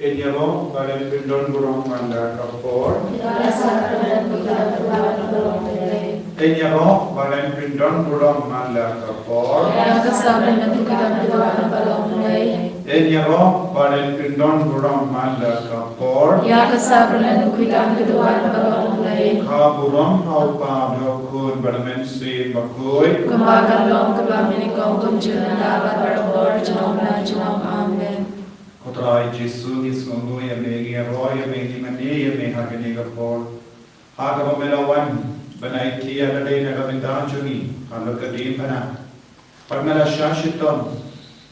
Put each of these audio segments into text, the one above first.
Enyamo balen pindon burong manda kapor. Enyamo balen pindon burong manda kapor. Enyamo balen pindon burong manda kapor. Ka burong hau pa do kun balamen si bakoi. Amen. Kotrai Jesu is ngungu ya megi ya roy ya megi mani ya me hagani kapor. Haga pamelawan banai tiya nadai nagaminda chungi halakadi bana. Pagmela shashiton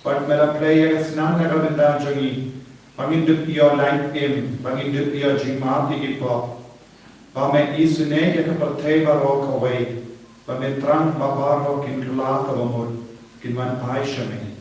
pagmela play ya snan nagaminda chungi. Pamindup yo light im pamindup yo jingma igipo. Pame isune ya kapatay baro kawai. Pame trang babaro kinkula kawamur kinman paishame.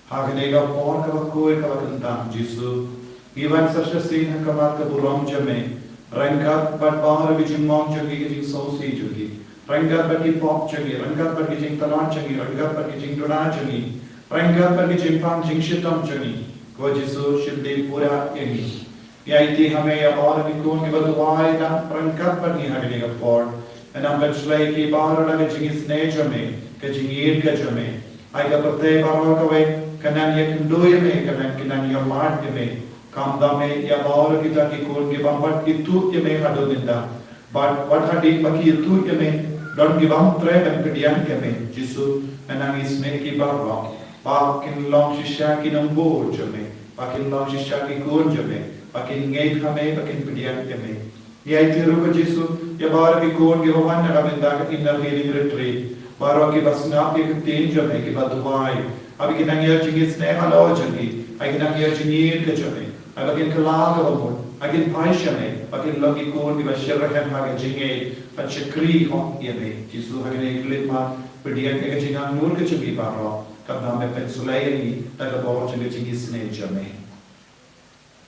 Haganega por kawakoi kawakandam Jesu. Givan such a scene kawaka buram jame. Rangat but bar vijing mom jogi gijing sosi jogi. Rangat but ki pop jogi. Rangat but gijing talan jogi. Rangat but gijing dona jogi. Rangat but gijing pam jing shitam jogi. Ko Jesu shildi pura yagi. Yaiti hame ya bar vikun givadwai dan rangat but ni haganega por. And am betslay ki bar la Jingisynei jame. Kajingir jame. I got a day bar away. Kanan ya kindoy me kanan ya mart me kamda me ya baur kita ki kon ke bambat itu ye me hado dinda but what hadi baki itu ye me don ki bam tre dan kedian ke me Jesu anang is me ki barwa pakin long shisha ki nambo jame pakin long shisha ki kon jame pakin ngei khame pakin kedian ke me ye tiru ko Jesu ya baur ki kon ke homan na binda ka inner healing retreat baur ki basna ki tin jame ki badwai Abi kita ngiar Jingisynei halo jogi, I kita ngiar jingir ke jogi, I bakin kelaga omur, I kin paishame, bakin logi kon di basyarahem haga jingai, pachakri hong yeme, Jesu haga neklit berdian ke jingang nur ke jogi baro, kabna me pensulai ni, taga bawa jogi Jingisynei jame.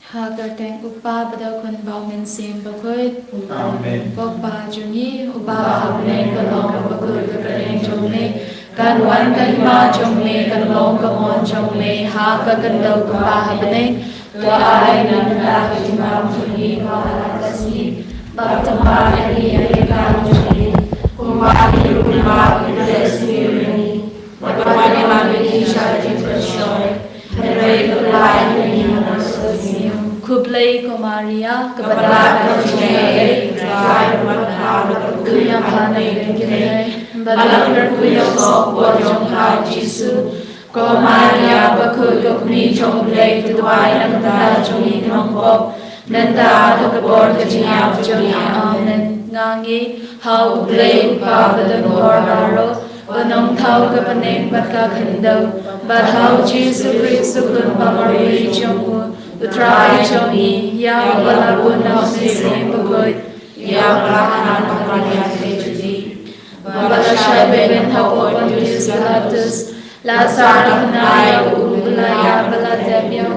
Hagar teng upa pada kun bau men sim bakoi. Amen. Upa jungi upa hamne kalong bakoi kepereng jomne. Kan wan kan ma jomne kan long kamon jomne ha ka kan dau upa hamne. Tua ai nan ka jimam jungi ka kasi. Baptama ari ka jungi. Upa kiruma kidesni. Baptama ma bini shajit pershoy. Hare kulai ni nasosim. Kublai ko Maria, kepada kejayaan, drive makhluk kuyang panai kene, balak kuyang sok wajong ha Jesu, ko Maria bakul kokni jomblai tuai nak dah jongi nongkop, nanda dokbor kejayaan jongi amen, ngangi hau blai pa bedengor baro, benong tau kepanen berkah kendau, badhau Jesu Kristus kun pamari jomu. Utrai jogi, yang balapun nasib pegoi, yang belahan pengadilan sejudi. Balasya beben hawon Yesus Pilatus, lasar kenaya belaya beladem yang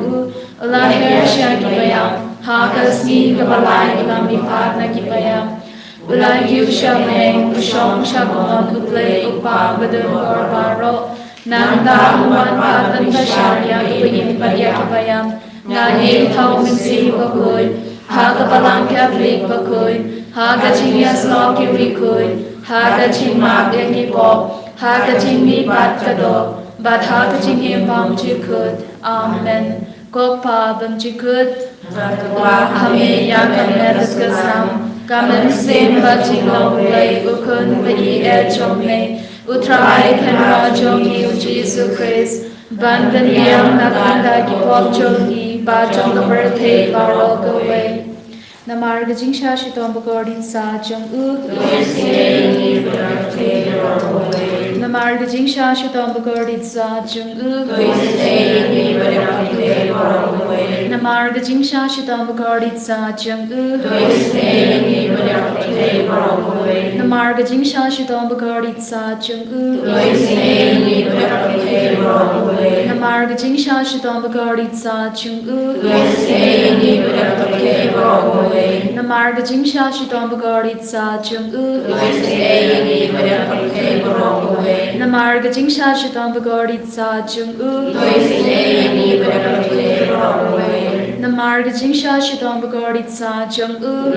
lahir syaki bayam, hakas ni kebalai kami parna kibayam. Ulai syameng usong syakon uplay upang bedengor baro, nanda human patan tasyarya ipingin padya kibayam. Ngani tau minsi bakoi, haga balang Catholic bakoi, haga chingyas lo kirikoi, haga chingmak yengi pop, haga chingmi bat kado, bat haga chinghi pam chikut, amen. Kok pa bam chikut, hame ya kameras kasam, kamen sim batinglong lay ukun bagi chome, utrai kenra jogi Jesu Christ, bandan yang nakanda ki pop jogi. Bajong the birthday barok away. Namarga jingsha shitom bagordin sa jong Namarga jingsha shitom bagordin sa jong Namarga jingsha shitom bagordin sa jong Namarga jingsha shitom bagordin sa jong Namarga jingsha shitom bagordin sa jong Namarga jingsha shitom bagordin sa jong Namarga jingsha shitom bagordin sa jong Namarga Namarga Jingsha Shidam Bagaditsa Jung U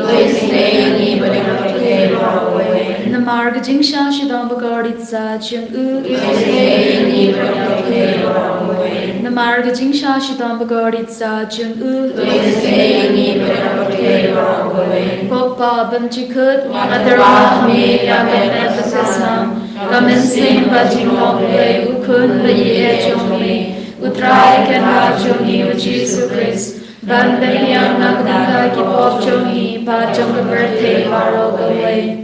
Namarga Jingsha Shidam Bagaditsa Jung U Namarga Jingsha Shidam Bagaditsa Jung U Pokpa Bamchikut Adarahmi Yagat Sasam Kamen Bajinglongwe Ukun Baye Jongli Utrai Kanra Jongi of Jesus Christ Bandanyang Nagdaka Kipop Jongi Pajong Birthday Barogaway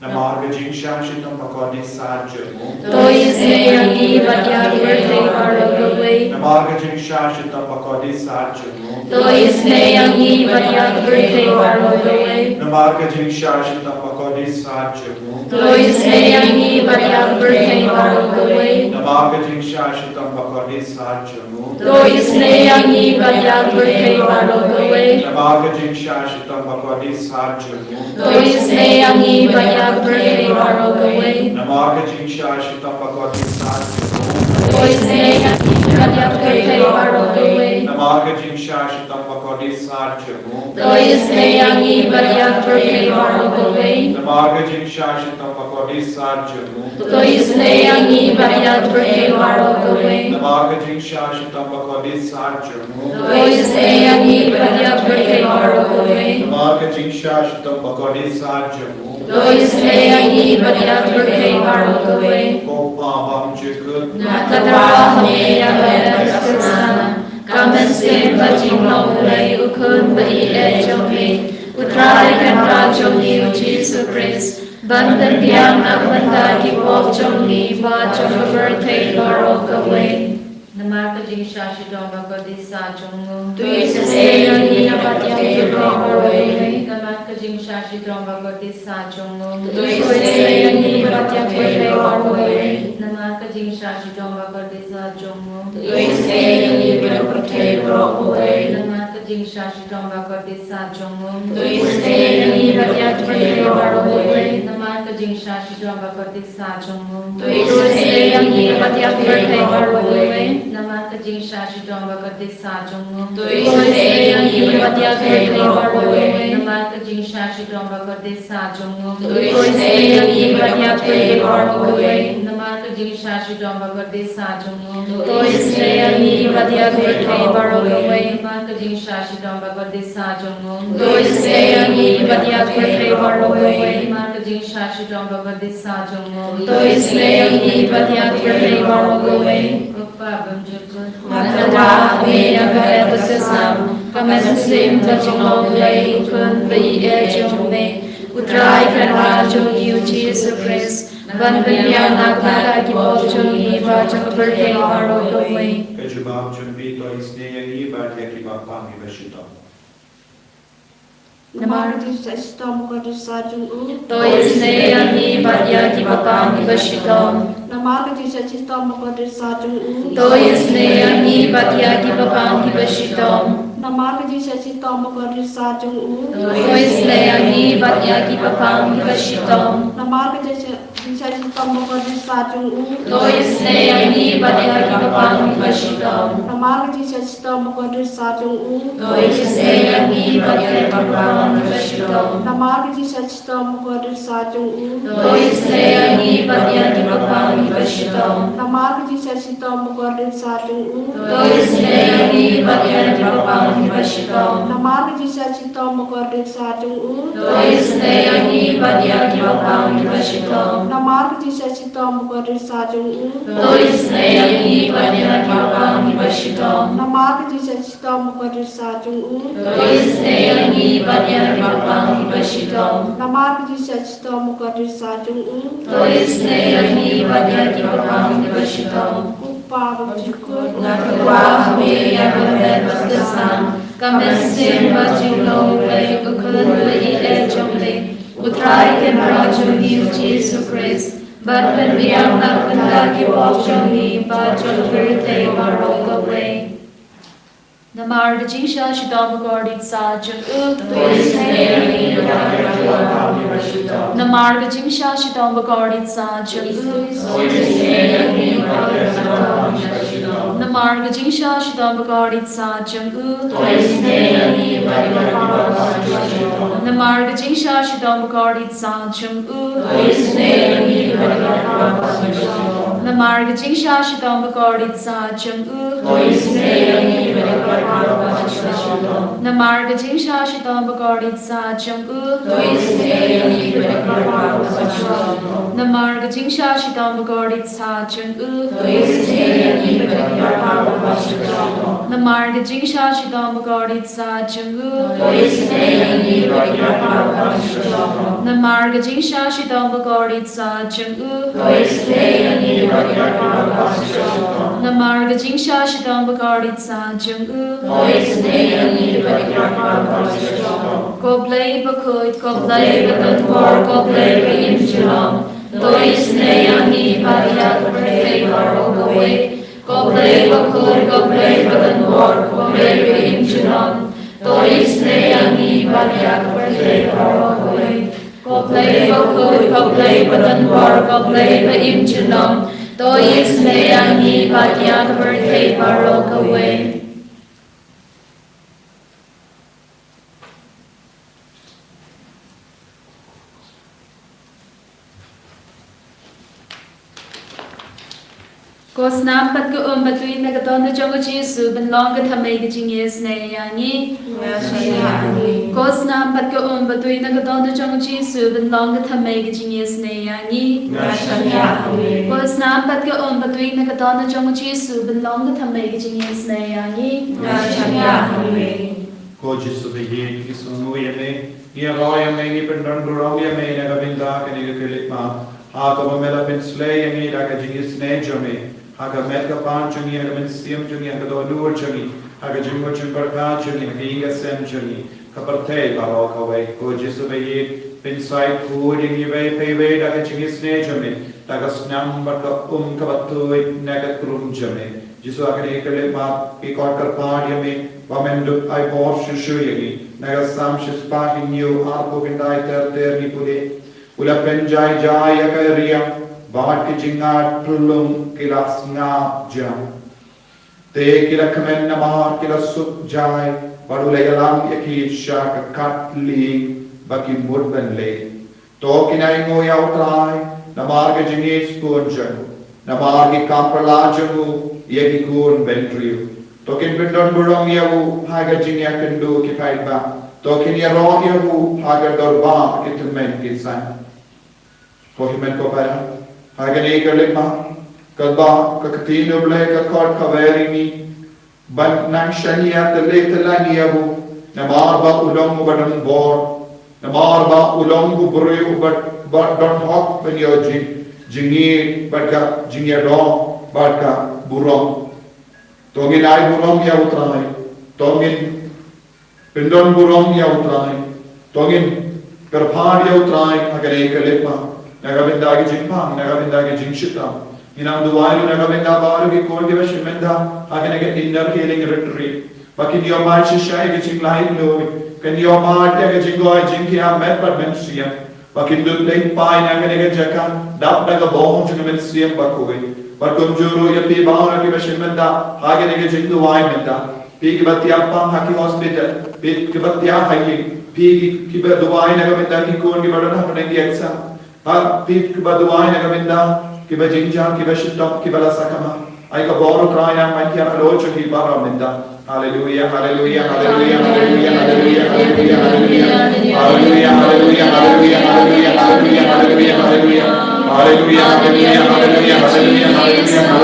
Namarga Jingsha Shitam Pakodi Sarjamu Toys Nayangi Badyak Birthday Barogaway Namarga Jingsha Shitam Pakodi Sarjamu Toys Nayangi Badyak Birthday Barogaway Namarga Jingsha Shitam Pakodi Sarjamu Toys Nayangi Badyak Birthday Barogaway Namarga Jingsha Shitam Pakodi Sarjamu Toys Nayangi Badyak Birthday Barogaway Namarga Jingsha Shitam Pakodi Sarjamu Toys Nayangi Badyak Birthday Barogaway Namarga Jingsha Shitam Pakodi Sarjamu Toys Nayangi Badyak Birthday Barogaway Namarga Jingsha Shitam Pakodi Sarjamu Toys Nayangi Badyak Birthday Barogaway Namarga Jingsha Shitam Pakodi Sarjamu Toys Nayangi Badyak Birthday Barogaway Namarga Jingsha Shitam Pakodi Sarjamu Toys Nayangi Badyak Birthday Barogaway Namarga Jingsha Shitam Pakodi Sarjamu Toys Nayangi Badyak Birthday Barogaway Kopa Bamchikut Nakadarahmi Yagat Sasam Kamen Bajinglongwe Ukun Baye Jongli Utrai Kanra Jongi of Jesus Christ Bandanyang Nagdaka Kipop Jongi Pajong Birthday Barogaway Namarga Jingsha Shidam Bagadisa Jungu Toys Nayangi Badyak Barogaway Namarga Jingsha Shidam Bagadisa Jungu Toys Nayangi Badyak Birthday Barogaway Namarga Jingsha Shidam Bagadisa Jungu Toys Nayangi Badyak Birthday Barogaway Namarga Jingsha Shidam Bagadisa Jungu Toys Nayangi Badyak Birthday Barogaway Namarga Jingsha Shidam Bagadisa Jungu Toys Nayangi Badyak Birthday Barogaway Namarga Jingsha Shidam Bagadisa Jungu Toys Nayangi Badyak Birthday Barogaway Namarga Jingsha Shidam Bagadisa Jungu Toys Nayangi Badyak Birthday Barogaway Namarga Jingsha Shidam Bagadisa Jungu Toys Nayangi Badyak Birthday Barogaway Namarga Jingsha Shidam Bagadisa Jungu Toys Nayangi Badyak Birthday Barogaway Namarga Jingsha Shidam Bagadisa Jungu Toys Nayangi Badyak Birthday Barogaway Nakadarahmi Yagat Sasam Kamen Bajinglongwe Ukun Baye Jongli Utrai Kanra Jongi of Jesus Christ Bandanyang Nagdaka Kipop Jongi Pajong Birthday Barogaway Kajubab Junbi Toys Nayangi Badyak Kipapami Bashitam Namarga Jingsha Shitam Bagadisa Jungu Toys Nayangi Badyak Kipapami Bashitam Namarga Jingsha Shitam Bagadisa Jungu Toys Nayangi Badyak Kipapami Bashitam Namarga Jingsha Shitam Bagadisa Jungu Toys Nayangi Badyak Kipapami Bashitam Namarga Jingsha Shitam Bagadisa Jungu Toys Nayangi Badyak Kipapami Bashitam Namarga Jingsha Shitam Bagadisa Jungu Toys Nayangi Badyak Kipapami Bashitam Namarga Jingsha Shitam Bagadisa Jungu Toys Nayangi Badyak Kipapami Bashitam Namarga Jingsha Shitam Bagadisa Jungu Toys Nayangi Badyak Kipapami Bashitam Namarga Jingsha Shitam Bagadisa Jungu Toys Nayangi Badyak Kipapami Bashitam Namarga Jingsha Shitam Bagadisa Jungu Toys Nayangi Badyak Kipapami Bashitam Namarga Jingsha Shitam Bagadisa Jungu Toys Nayangi Badyak Kipapami Bashitam Namarga Jingsha Shitam Bagadisa Jungu Toys Nayangi Badyak Kipapami Bashitam Kopa Bamchikut Nakadarahmi Yagat Sasam Kamen Bajinglongwe Ukun Baye Jongli Utrai Kanra Jongi of Jesus Christ Bandanyang Nagdaka Kipop Jongi Pajong Birthday Barogaway Namarga Jingsha Shidam Bagaditsa Jungu Toys Nayangi Badyak Kipapami Bashitam Namarga Jingsha Shidam Bagaditsa Jungu Toys Nayangi Badyak Kipapami Bashitam Namarga Jingsha Shidam Bagarit Sajam U Toisnei Bhagavad Namarga Jingsha Shidam Bagarit Sajam U Toisnei Bhagavad Namarga Jingsha Shidam Bagarit Sajam U Toisnei Bhagavad Namarga Jingsha Shidam Bagarit Sajam U Toisnei Bhagavad Namarga Jingsha Shidam Bagarit Sajam U Toisnei Bhagavad Namarga Jingsha Shidam Bagarit Sajam U Toisnei Bhagavad Namarga Jingsha Shidam Bagarit Sajam U Toisnei Bhagavad Namarga Jingsha Shidam Bagarit Sajam U Toisnei Bhagavad Goblei Bakut, Goblei Bakanwar, Goblei Bayinjalam, Toisnei Ani Badiat Berdei Barogaway, Goblei Bakut, Goblei Bakanwar, Goblei Bayinjalam, Toisnei Ani Badiat Berdei Barogaway, Goblei Bakut, Goblei Bakanwar, Goblei Bayinjalam, Toisnei Ani Badiat Berdei Barogaway. Gos nampat ko batuin na katona jongo Jesu ben longa thamay ka jingis na yangi. Gos nampat ko batuin na katona jongo Jesu ben longa thamay ka jingis na yangi. Gos nampat ko batuin na katona jongo Jesu ben longa thamay ka jingis na yangi. Ko Jesu behi kisunu yame ya roya me ni pendan durau ya me na gabinda kani ke kelitma ha ko mela ben slay ya ni daga Jingisynei-blei haga melka pan chungi haga men siam chungi haga do nur chungi haga jingwa chungbar ka chungi haga inga sem chungi kaparte baro kawai ko Jesu behi ben sai kuding yiwe pewe daga Jingisynei-blei daga snam barka kabatui naga krum jame Jesu haga ni kelitma ikot karpad yame Wamendu ai bor shushuyi naga sam shispa hinyu arpo vindai ter ni pule ula penjai jai akaria बाट की जिंगाट तुलुम किला स्नाप जम ते किला कमेन नमार किला सुप जाय बड़ुले यलाम यकी शाक काटली बकी मुडबन ले तो किनाई ngôi áo trai नमार के जिंगेस कुन जनु नमार की कांपला जनु यकी कुन बेंट्रियो तो किन बिंडन बुरंग यावु हागर जिंगिया कंडो की फाइबा तो किन या रोग यावु हागर दरबा कितमें किसान कोहिमें को पाया hagan ekerlima kalba kakatino-blei kakot kaverini ban nang shania teletelaniabu namarba ulongu badan bor namarba ulongu buriu bat don hok ben yo jingi batka jingia do batka burong tongin ai burong ya utrai tongin pindon burong ya utrai tongin perpad ya utrai hagan ekerlima Nagabindagi jingpang, nagabindagi jingshita. Inam duwayo nagabinda baru ki kol ki bashimenda. Hagen age inner healing retreat. Bakin yo mal shishay ki jinglai loy. Kan yo mal ke jingoy jingkiya met par mensiya. Bakin dudleng pai nagen age jaka dap naga bohong jinga mensiyam bakoy. Bakum juru ya pi baura ki bashimenda. Hagen age jingduway menda. Pi ki batya pang haki hospital. Pi ki batya hayi. Pi ki duway nagabinda ki kol ki badan hapanengi exam. Pit kiba duwai na gaminda, kiba jingjang, kiba shitop, kiba la sakama. Ay ka boro kraya man kya alocho ki bara minda. Hallelujah, hallelujah, hallelujah, hallelujah, hallelujah, hallelujah, hallelujah, hallelujah, hallelujah, hallelujah, hallelujah, hallelujah, hallelujah, hallelujah, hallelujah, hallelujah, hallelujah.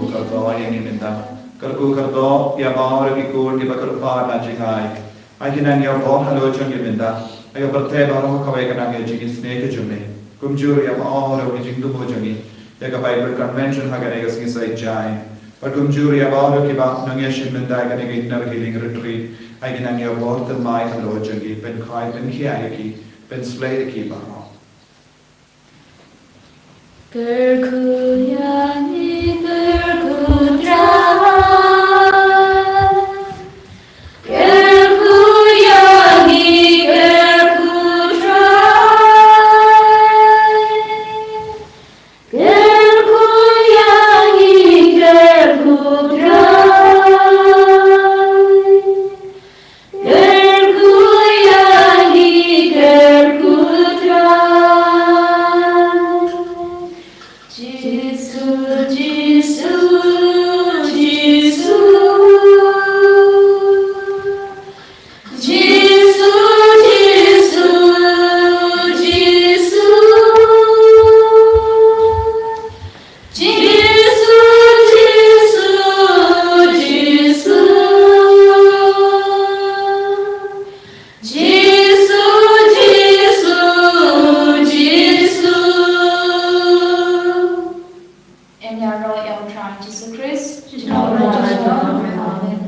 ku kardo yang ni minta karku kardo ya bawa lagi kur di bakar pa na jingai ai hinan ya bon halo chang ni minta ayo berte baru kawai kana ke jingisynei ke jumne kumjur ya bawa lagi jingdu bo jangi ya ka Bible convention ha gane gasngi sai jai but kumjur ya bawa lagi ba nangya shin minta gane ke inner healing retreat ai hinan ya bon te mai halo jangi pen khai pen khia ki pen slay ki ba Kerkuyani kerkudra Em nhà rồi em trai Jesus Christ. Amen.